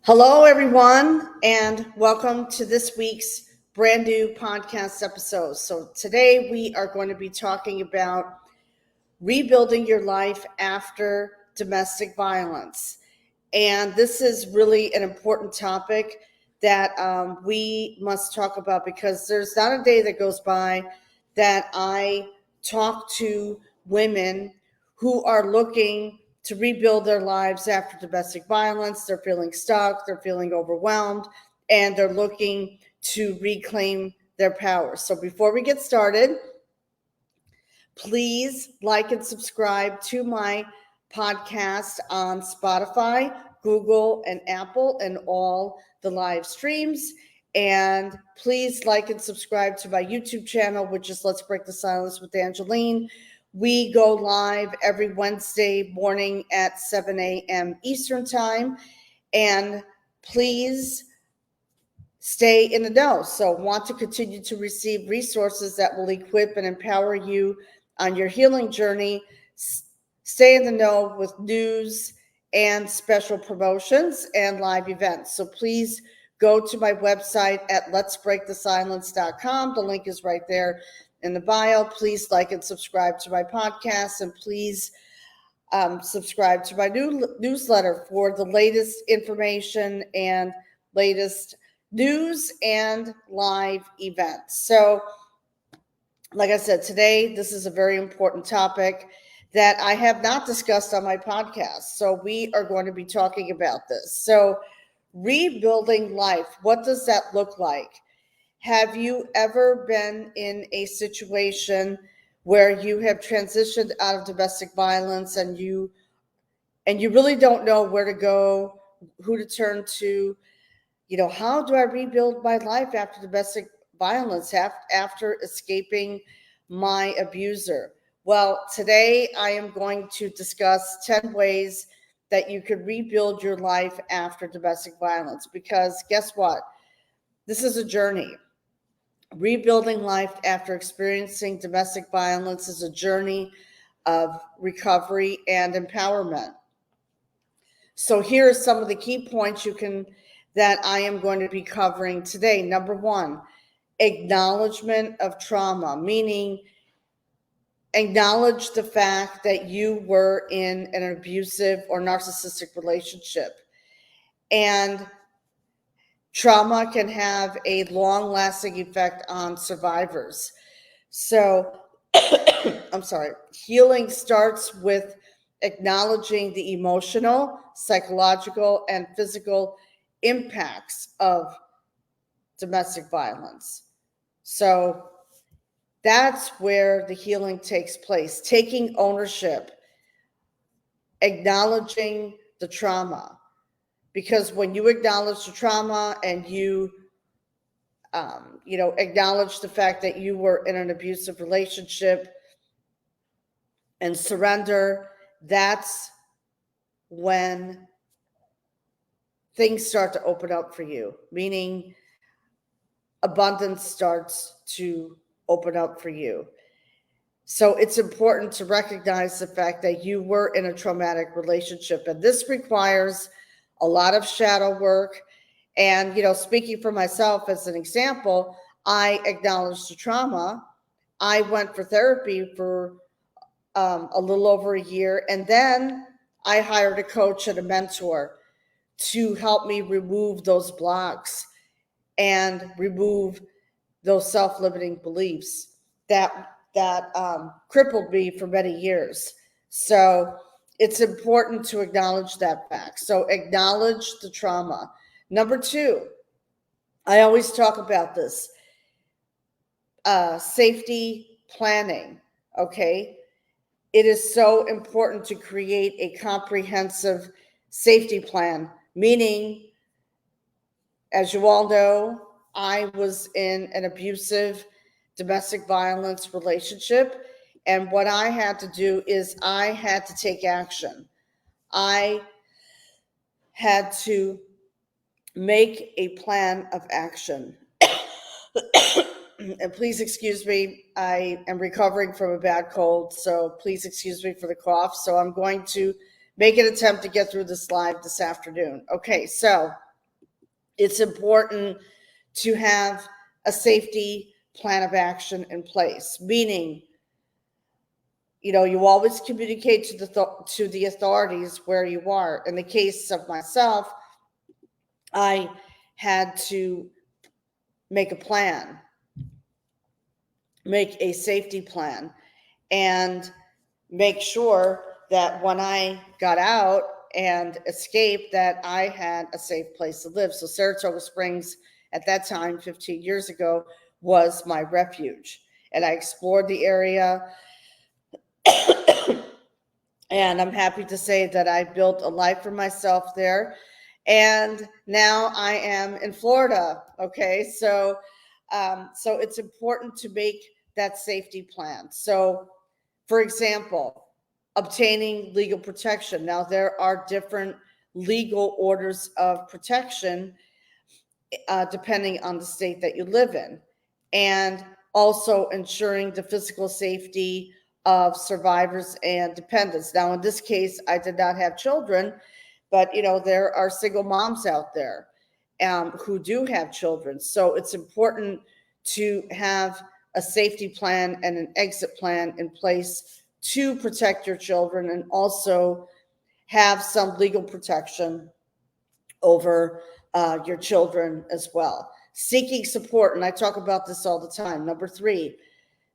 Hello, everyone, and welcome to this week's brand new podcast episode. So today we are going to be talking about rebuilding your life after domestic violence. And this is really an important topic that we must talk about because there's not a day that goes by that I talk to women who are looking to rebuild their lives after domestic violence. They're feeling stuck, they're feeling overwhelmed, and they're looking to reclaim their power. So before we get started, please like and subscribe to my podcast on Spotify, Google, and Apple, and all the live streams. And please like and subscribe to my YouTube channel, which is Let's Break the Silence with Angeline. We go live every Wednesday morning at 7 a.m. Eastern Time. And please stay in the know. So want to continue to receive resources that will equip and empower you on your healing journey. Stay in the know with news and special promotions and live events. So please go to my website at letsbreakthesilence.com. The link is right there in the bio. Please like and subscribe to my podcast, and please subscribe to my newsletter for the latest information and latest news and live events. So, like I said, today, this is a very important topic that I have not discussed on my podcast. So we are going to be talking about this. So rebuilding life, what does that look like? Have you ever been in a situation where you have transitioned out of domestic violence and you really don't know where to go, who to turn to? How do I rebuild my life after domestic violence, after escaping my abuser? Well, today I am going to discuss 10 ways that you could rebuild your life after domestic violence, because guess what? This is a journey. Rebuilding life after experiencing domestic violence is a journey of recovery and empowerment. So here are some of the key points that I am going to be covering today. Number one, acknowledgement of trauma, meaning acknowledge the fact that you were in an abusive or narcissistic relationship. And trauma can have a long-lasting effect on survivors. So, healing starts with acknowledging the emotional, psychological, and physical impacts of domestic violence. So that's where the healing takes place, taking ownership, acknowledging the trauma. Because when you acknowledge the trauma and you acknowledge the fact that you were in an abusive relationship and surrender, that's when things start to open up for you, meaning abundance starts to open up for you. So it's important to recognize the fact that you were in a traumatic relationship, and this requires a lot of shadow work. And, speaking for myself as an example, I acknowledged the trauma. I went for therapy for a little over a year, and then I hired a coach and a mentor to help me remove those blocks and remove those self-limiting beliefs that crippled me for many years. So it's important to acknowledge that fact. So acknowledge the trauma. Number two, I always talk about this, safety planning, okay? It is so important to create a comprehensive safety plan, meaning, as you all know, I was in an abusive domestic violence relationship. And what I had to do is I had to take action. I had to make a plan of action. And please excuse me, I am recovering from a bad cold, so please excuse me for the cough. So I'm going to make an attempt to get through this live this afternoon. Okay, so it's important to have a safety plan of action in place, meaning, you always communicate to the authorities where you are. In the case of myself, I had to make a safety plan, and make sure that when I got out and escaped, that I had a safe place to live. So Saratoga Springs at that time, 15 years ago, was my refuge. And I explored the area. And I'm happy to say that I built a life for myself there. And now I am in Florida. Okay. So it's important to make that safety plan. So, for example, obtaining legal protection. Now, there are different legal orders of protection depending on the state that you live in, and also ensuring the physical safety of survivors and dependents. Now, in this case, I did not have children, but there are single moms out there who do have children. So it's important to have a safety plan and an exit plan in place to protect your children, and also have some legal protection over your children as well. Seeking support, and I talk about this all the time. Number 3.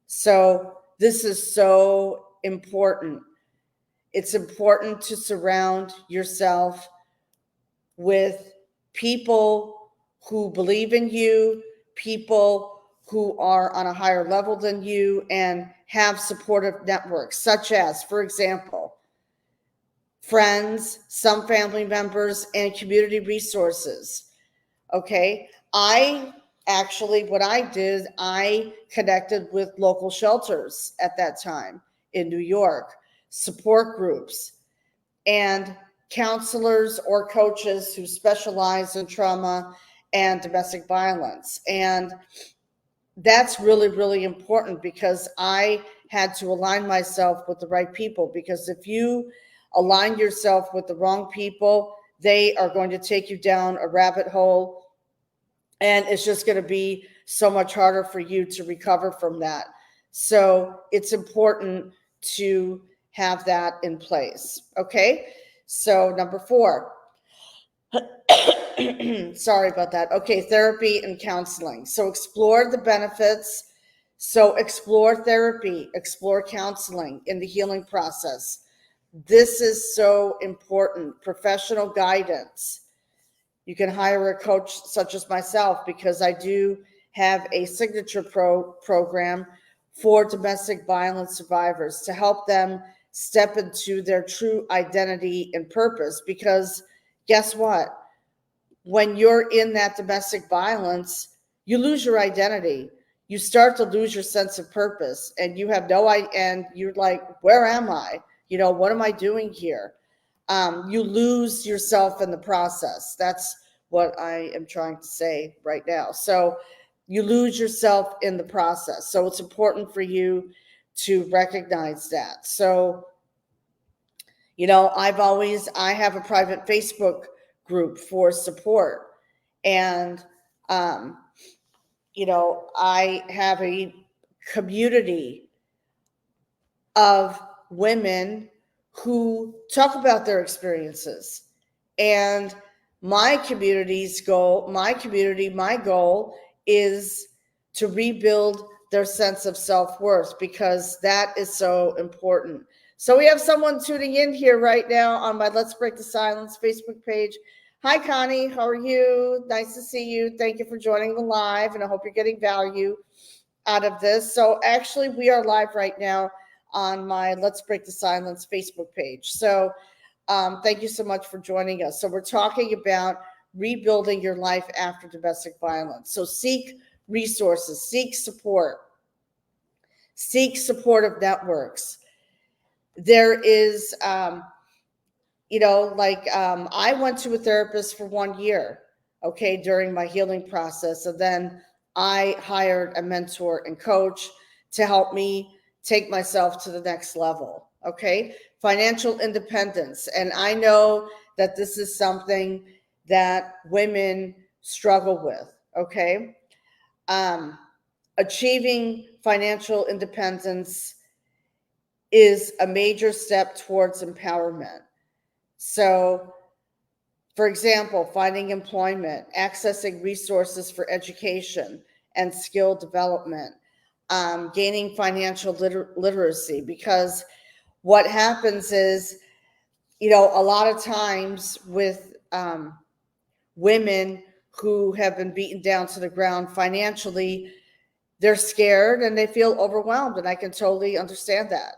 So this is so important. It's important to surround yourself with people who believe in you, people who are on a higher level than you, and have supportive networks, such as, for example, friends, some family members, and community resources. Okay. What I did, I connected with local shelters at that time in New York, support groups, and counselors or coaches who specialize in trauma and domestic violence. And that's really, really important, because I had to align myself with the right people. Because if you align yourself with the wrong people, they are going to take you down a rabbit hole, and it's just going to be so much harder for you to recover from that. So it's important to have that in place. Okay. So number 4, sorry about that. Okay. Therapy and counseling. So explore the benefits. So explore therapy, explore counseling in the healing process. This is so important. Professional guidance. You can hire a coach such as myself, because I do have a signature program for domestic violence survivors to help them step into their true identity and purpose. Because guess what? When you're in that domestic violence, you lose your identity. You start to lose your sense of purpose, and you have no idea, and you're like, where am I? What am I doing here? You lose yourself in the process. That's what I am trying to say right now. So you lose yourself in the process. So it's important for you to recognize that. So, I have a private Facebook group for support. And, I have a community of women who talk about their experiences. And my goal is to rebuild their sense of self-worth, because that is so important. So we have someone tuning in here right now on my Let's Break the Silence Facebook page. Hi, Connie. How are you? Nice to see you. Thank you for joining the live, and I hope you're getting value out of this. So actually, we are live right now on my Let's Break the Silence Facebook page. So thank you so much for joining us. So we're talking about rebuilding your life after domestic violence. So seek resources, seek support, seek supportive networks. There is, I went to a therapist for 1 year, okay, during my healing process. And then I hired a mentor and coach to help me take myself to the next level. Okay. Financial independence. And I know that this is something that women struggle with. Okay. Achieving financial independence is a major step towards empowerment. So, for example, finding employment, accessing resources for education and skill development, gaining financial literacy, because what happens is, a lot of times with women who have been beaten down to the ground financially, they're scared and they feel overwhelmed, and I can totally understand that.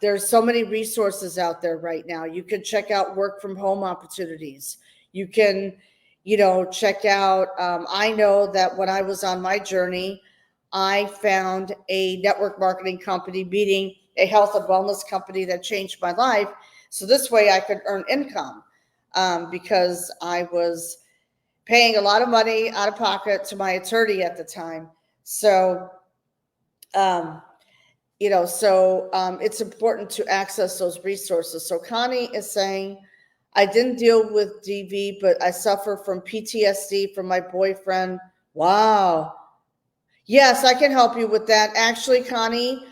There's so many resources out there right now. You can check out work from home opportunities. You can, check out, I know that when I was on my journey, I found a network marketing company meeting a health and wellness company that changed my life. So this way I could earn income, because I was paying a lot of money out of pocket to my attorney at the time. So, it's important to access those resources. So Connie is saying, I didn't deal with DV, but I suffer from PTSD from my boyfriend. Wow. Yes, I can help you with that. Actually, Connie,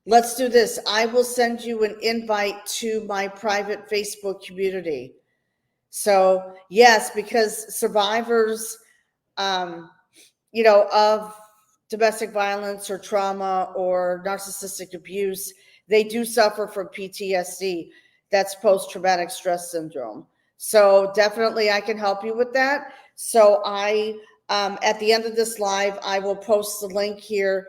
let's do this. I will send you an invite to my private Facebook community. So yes, because survivors, of domestic violence or trauma or narcissistic abuse, they do suffer from PTSD. That's post-traumatic stress syndrome. So definitely I can help you with that. So at the end of this live, I will post the link here.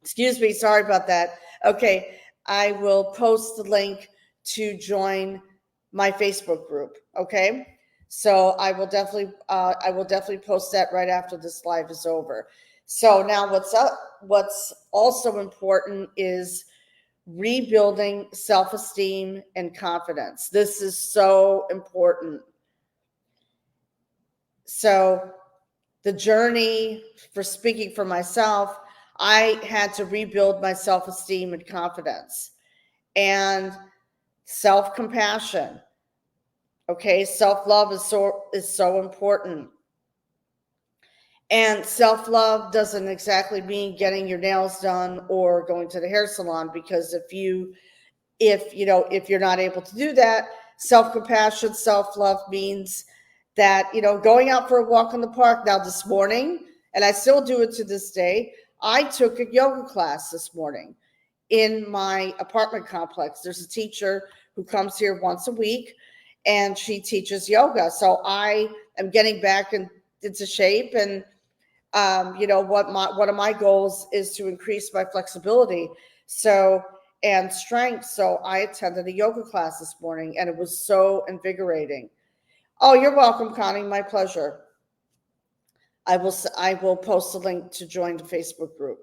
Excuse me, sorry about that. Okay, I will post the link to join my Facebook group. Okay. So I will definitely post that right after this live is over. So now what's also important is rebuilding self-esteem and confidence. This is so important. So the journey, for speaking for myself, I had to rebuild my self-esteem and confidence and self-compassion. Okay, self-love is so important. And self-love doesn't exactly mean getting your nails done or going to the hair salon, because if you're not able to do that, self-compassion, self-love means that, going out for a walk in the park. Now this morning, and I still do it to this day, I took a yoga class this morning in my apartment complex. There's a teacher who comes here once a week, and she teaches yoga. So I am getting back into shape, and one of my goals is to increase my flexibility and strength. So I attended a yoga class this morning, and it was so invigorating. Oh, you're welcome, Connie. My pleasure. I will post a link to join the Facebook group.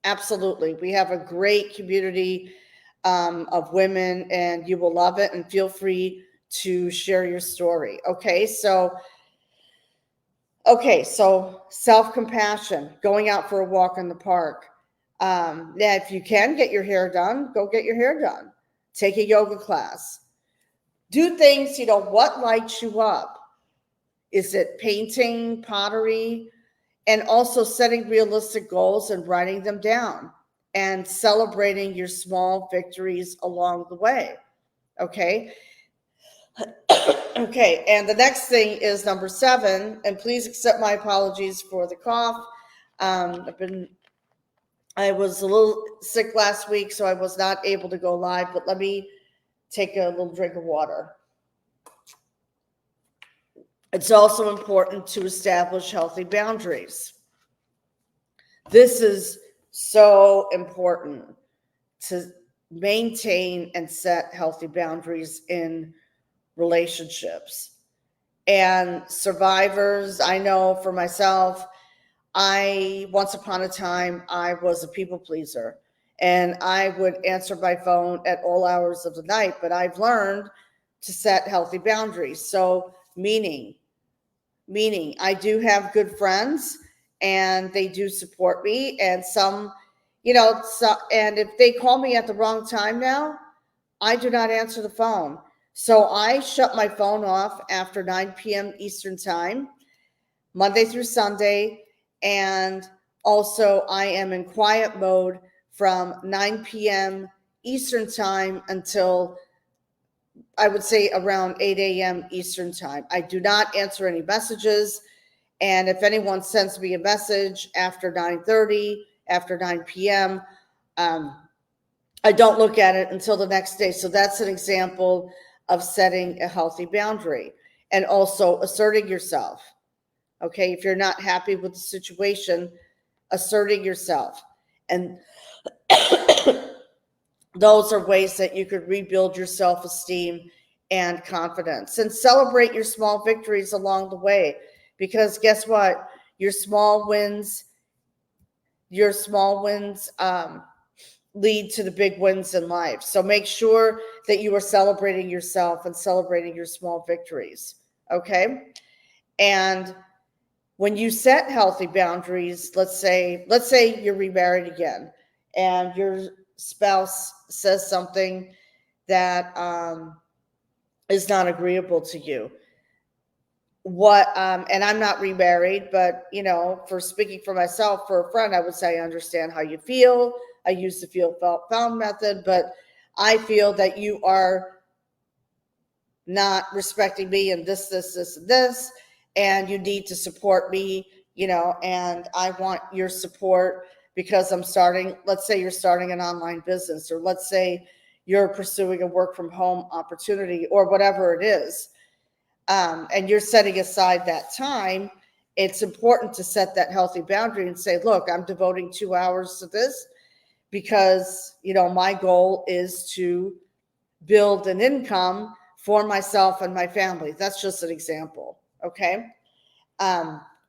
Absolutely. We have a great community of women, and you will love it, and feel free to share your story. Okay, so self-compassion, going out for a walk in the park. Now, if you can get your hair done, go get your hair done. Take a yoga class. Do things, what lights you up? Is it painting, pottery? And also setting realistic goals and writing them down and celebrating your small victories along the way. Okay. Okay. And the next thing is number 7, and please accept my apologies for the cough. I was a little sick last week, so I was not able to go live, but let me take a little drink of water. It's also important to establish healthy boundaries. This is so important, to maintain and set healthy boundaries in relationships. And survivors, I know for myself, once upon a time, I was a people pleaser, and I would answer my phone at all hours of the night, but I've learned to set healthy boundaries. So meaning I do have good friends, and they do support me, and and if they call me at the wrong time now, I do not answer the phone. So I shut my phone off after 9 p.m. Eastern time, Monday through Sunday. And also, I am in quiet mode from 9 p.m. Eastern time until, I would say, around 8 a.m. Eastern time. I do not answer any messages. And if anyone sends me a message after 9:30, after 9 p.m., I don't look at it until the next day. So that's an example of setting a healthy boundary and also asserting yourself. Okay, if you're not happy with the situation, asserting yourself. And those are ways that you could rebuild your self-esteem and confidence, and celebrate your small victories along the way, because guess what? Your small wins lead to the big wins in life. So make sure that you are celebrating yourself and celebrating your small victories. Okay. And when you set healthy boundaries, let's say you're remarried again and your spouse says something that is not agreeable to you. And I'm not remarried, but for speaking for myself, for a friend, I would say I understand how you feel. I use the feel, felt, found method, but I feel that you are not respecting me and this, and this, and you need to support me, and I want your support because let's say you're starting an online business, or let's say you're pursuing a work from home opportunity, or whatever it is. And you're setting aside that time. It's important to set that healthy boundary and say, look, I'm devoting 2 hours to this because, my goal is to build an income for myself and my family. That's just an example. Okay.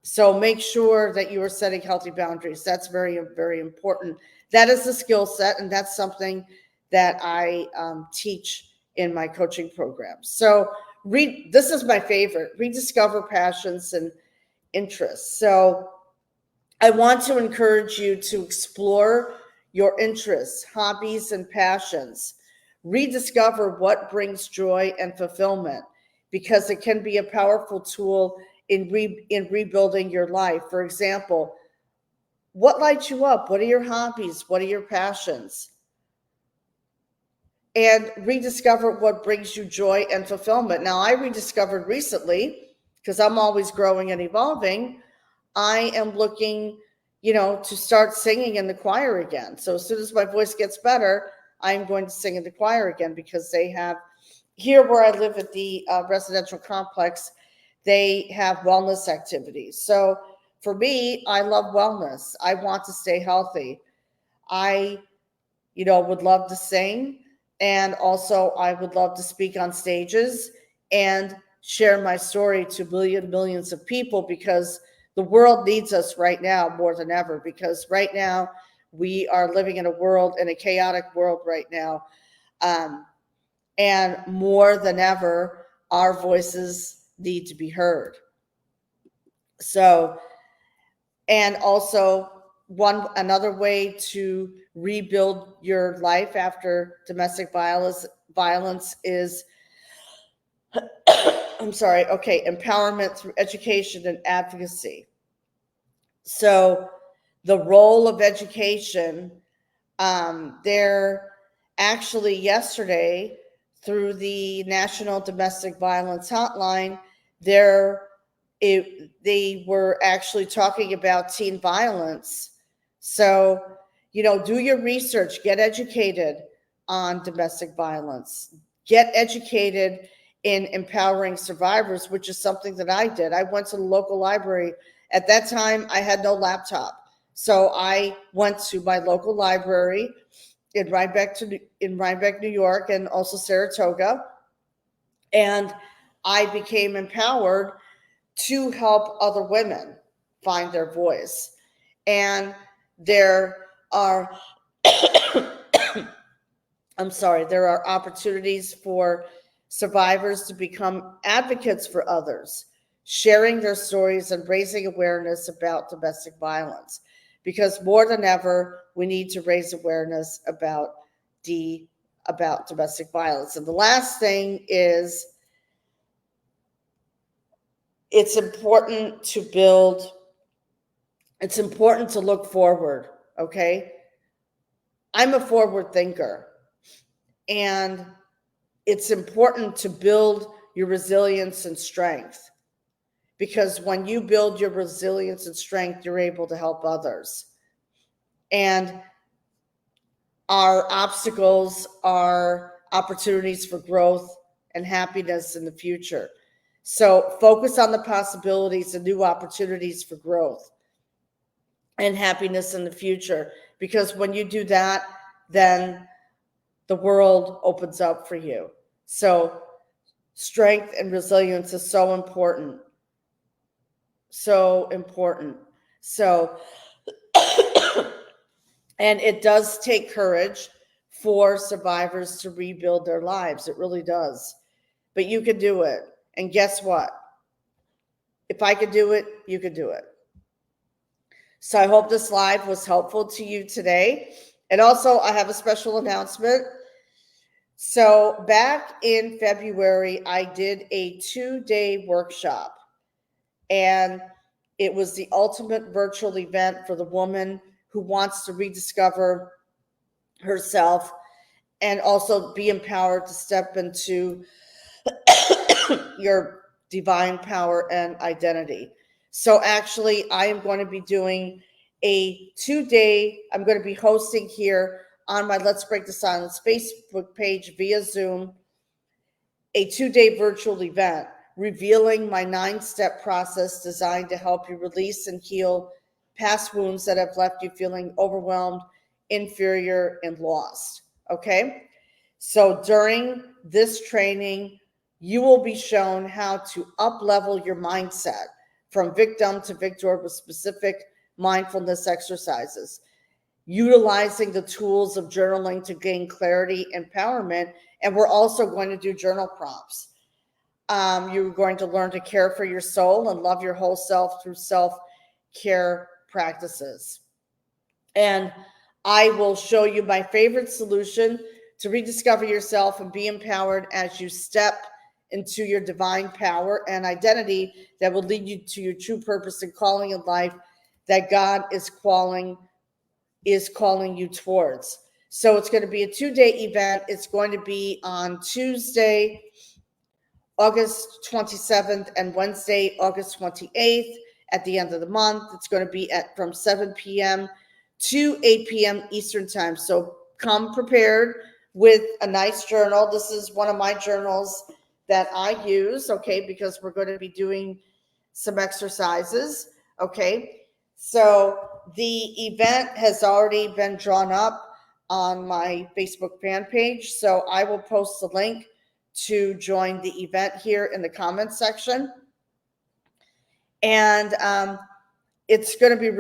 So make sure that you are setting healthy boundaries. That's very, very important. That is a skill set, and that's something that I teach in my coaching program. So this is my favorite, rediscover passions and interests. So I want to encourage you to explore your interests, hobbies, and passions. Rediscover what brings joy and fulfillment, because it can be a powerful tool in rebuilding your life. For example, what lights you up? What are your hobbies? What are your passions? And rediscover what brings you joy and fulfillment. Now, I rediscovered recently, because I'm always growing and evolving, I am looking, to start singing in the choir again. So as soon as my voice gets better, I'm going to sing in the choir again, because they have, here where I live at the residential complex, they have wellness activities. So for me, I love wellness. I want to stay healthy. I, would love to sing. And also I would love to speak on stages and share my story to millions of people, because the world needs us right now more than ever, because right now we are living in a chaotic world right now. And more than ever, our voices need to be heard. So, and also another way to rebuild your life after domestic violence is empowerment through education and advocacy. So the role of education, there actually yesterday, through the National Domestic Violence Hotline, they were actually talking about teen violence. So, do your research, get educated on domestic violence, get educated in empowering survivors, which is something that I did. I went to the local library. At that time, I had no laptop. So I went to my local library in Rhinebeck, New York, and also Saratoga. And I became empowered to help other women find their voice. And there are, there are opportunities for survivors to become advocates for others, sharing their stories and raising awareness about domestic violence. Because more than ever, we need to raise awareness about about domestic violence. And the last thing is, it's important to look forward, okay? I'm a forward thinker, and it's important to build your resilience and strength, because when you build your resilience and strength, you're able to help others. And our obstacles are opportunities for growth and happiness in the future. So focus on the possibilities and new opportunities for growth and happiness in the future, because when you do that, then the world opens up for you. So strength and resilience is so important. So important. So, and it does take courage for survivors to rebuild their lives. It really does. But you can do it. And guess what? If I could do it, you could do it. So I hope this live was helpful to you today. And also, I have a special announcement. So back in February, I did a 2-day workshop, and it was the ultimate virtual event for the woman who wants to rediscover herself and also be empowered to step into your divine power and identity. So actually, I am going to be doing a 2-day, I'm going to be hosting here on my Let's Break the Silence Facebook page via Zoom, a 2-day virtual event revealing my 9-step process designed to help you release and heal past wounds that have left you feeling overwhelmed, inferior, and lost. Okay? So during this training, you will be shown how to up-level your mindset from victim to victor with specific mindfulness exercises, utilizing the tools of journaling to gain clarity, empowerment, and we're also going to do journal prompts. You're going to learn to care for your soul and love your whole self through self-care practices. And I will show you my favorite solution to rediscover yourself and be empowered as you step into your divine power and identity that will lead you to your true purpose and calling in life that God is calling you towards. So it's going to be a 2-day event. It's going to be on Tuesday, August 27th, and Wednesday, August 28th at the end of the month. It's going to be from 7 p.m. to 8 p.m. Eastern time. So come prepared with a nice journal. This is one of my journals that I use, okay, because we're going to be doing some exercises, okay? So the event has already been drawn up on my Facebook fan page, so I will post the link to join the event here in the comments section. And it's going to be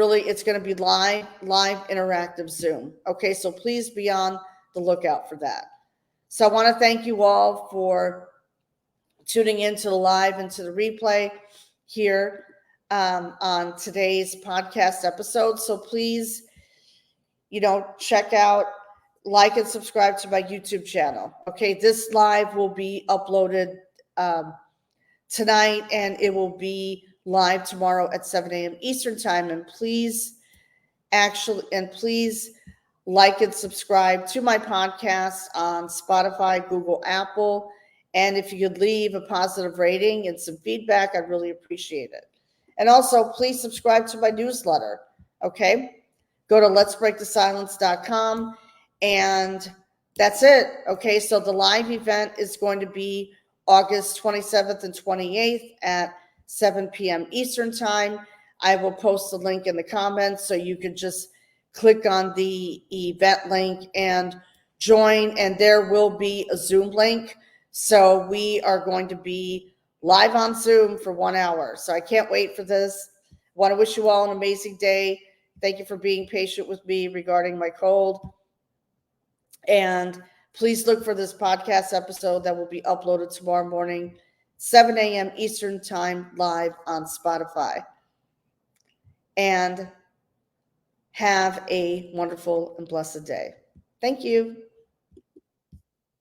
live interactive Zoom. Okay, so please be on the lookout for that. So I want to thank you all for tuning into the live and to the replay here on today's podcast episode. So please, check out, like, and subscribe to my YouTube channel. Okay, this live will be uploaded tonight, and it will be live tomorrow at 7 a.m. Eastern time. And please like and subscribe to my podcast on Spotify, Google, Apple. And if you could leave a positive rating and some feedback, I'd really appreciate it. And also, please subscribe to my newsletter, okay? Go to letsbreakthesilence.com, and that's it, okay? So the live event is going to be August 27th and 28th at 7 p.m. Eastern time. I will post the link in the comments, so you can just click on the event link and join, and there will be a Zoom link. So we are going to be live on Zoom for 1 hour. So I can't wait for this. I want to wish you all an amazing day. Thank you for being patient with me regarding my cold. And please look for this podcast episode that will be uploaded tomorrow morning, 7 a.m. Eastern time, live on Spotify. And have a wonderful and blessed day. Thank you.